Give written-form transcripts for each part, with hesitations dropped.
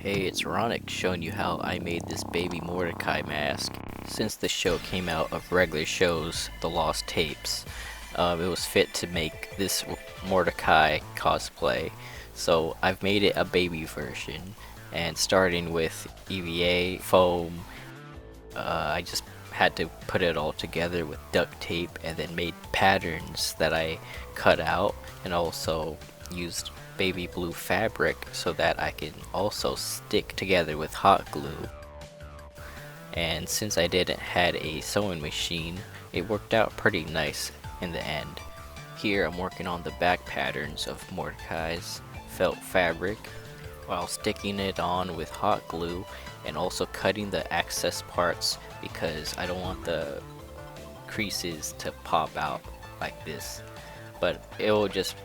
Hey, it's Ronick showing you how I made this Baby Mordecai mask. Since the show came out of regular shows, The Lost Tapes, it was fit to make this Mordecai cosplay. So I've made it a baby version, and starting with EVA Foam, I just had to put it all together with duct tape and then made patterns that I cut out and also used baby blue fabric so that I can also stick together with hot glue. And since I didn't had a sewing machine, it worked out pretty nice in the end. Here I'm working on the back patterns of Mordecai's felt fabric while sticking it on with hot glue and also cutting the excess parts because I don't want the creases to pop out like this, but it will just,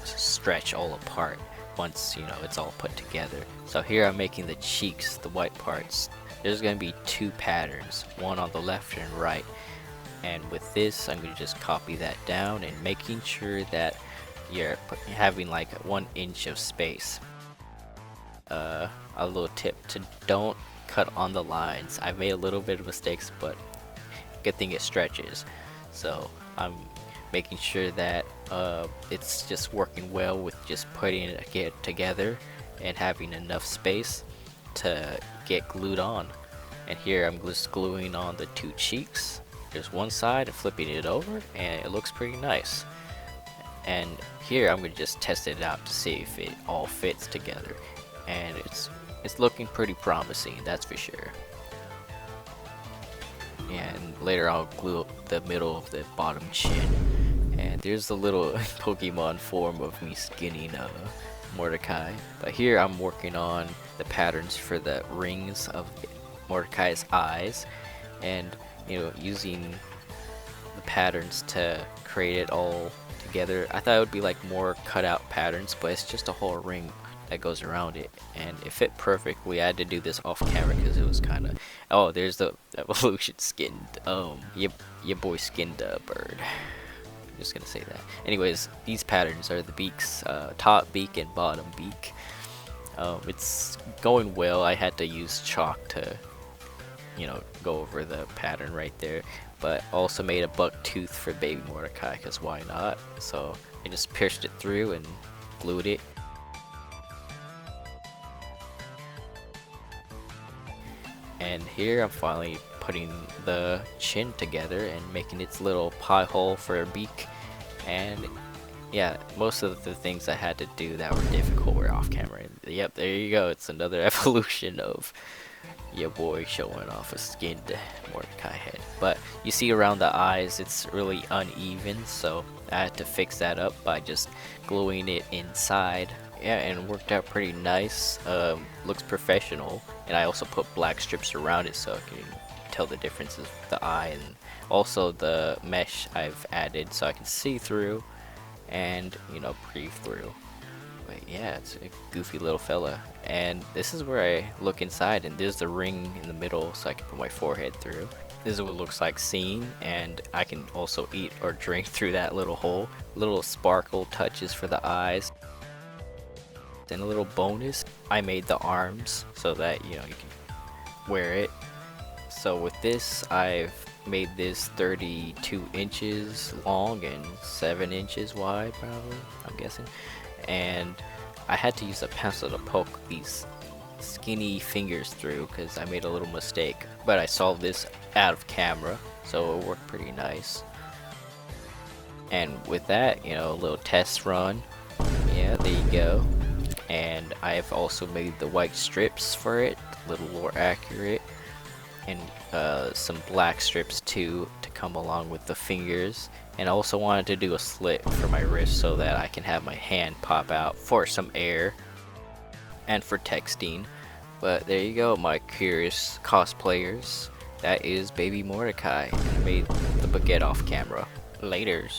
stretch all apart once, it's all put together. So here I'm making the cheeks, the white parts. There's going to be two patterns, one on the left and right, and with this I'm going to just copy that down and making sure that you're having like 1 inch of space. A little tip to don't cut on the lines. I made a little bit of mistakes, but good thing it stretches. So I'm making sure that it's just working well with just putting it together and having enough space to get glued on. And here I'm just gluing on the two cheeks. There's one side and flipping it over, and it looks pretty nice. And here I'm gonna just test it out to see if it all fits together, and it's looking pretty promising, that's for sure. And later I'll glue up the middle of the bottom chin, and there's the little Pokemon form of me skinning Mordecai. But here I'm working on the patterns for the rings of Mordecai's eyes, and using the patterns to create it all together. I thought it would be like more cut out patterns, but it's just a whole ring that goes around it, and it fit perfectly. I had to do this off camera because it was kind of, oh, there's the evolution skinned, your boy skinned a bird. I'm just gonna say that. Anyways, these patterns are the beaks, top beak and bottom beak. It's going well. I had to use chalk to go over the pattern right there, but also made a buck tooth for Baby Mordecai because why not. So I just pierced it through and glued it. And here I'm finally putting the chin together and making its little pie hole for a beak. And yeah, most of the things I had to do that were difficult were off camera. Yep, there you go. It's another evolution of your boy showing off a skinned Mordecai head. But you see around the eyes it's really uneven, so I had to fix that up by just gluing it inside. Yeah, and it worked out pretty nice. Looks professional, and I also put black strips around it so I can tell the differences with the eye, and also the mesh I've added so I can see through and breathe through. But yeah, it's a goofy little fella. And this is where I look inside, and there's the ring in the middle so I can put my forehead through. This is what it looks like seen, and I can also eat or drink through that little hole. Little sparkle touches for the eyes. And a little bonus, I made the arms so that you can wear it. So with this, I've made this 32 inches long and 7 inches wide, probably, I'm guessing. And I had to use a pencil to poke these skinny fingers through because I made a little mistake, but I solved this out of camera, so it worked pretty nice. And with that, a little test run. Yeah, there you go. And I've also made the white strips for it, a little more accurate, and some black strips too to come along with the fingers. And I also wanted to do a slit for my wrist so that I can have my hand pop out for some air and for texting. But there you go, my curious cosplayers. That is Baby Mordecai. I made the baguette off camera. Laters.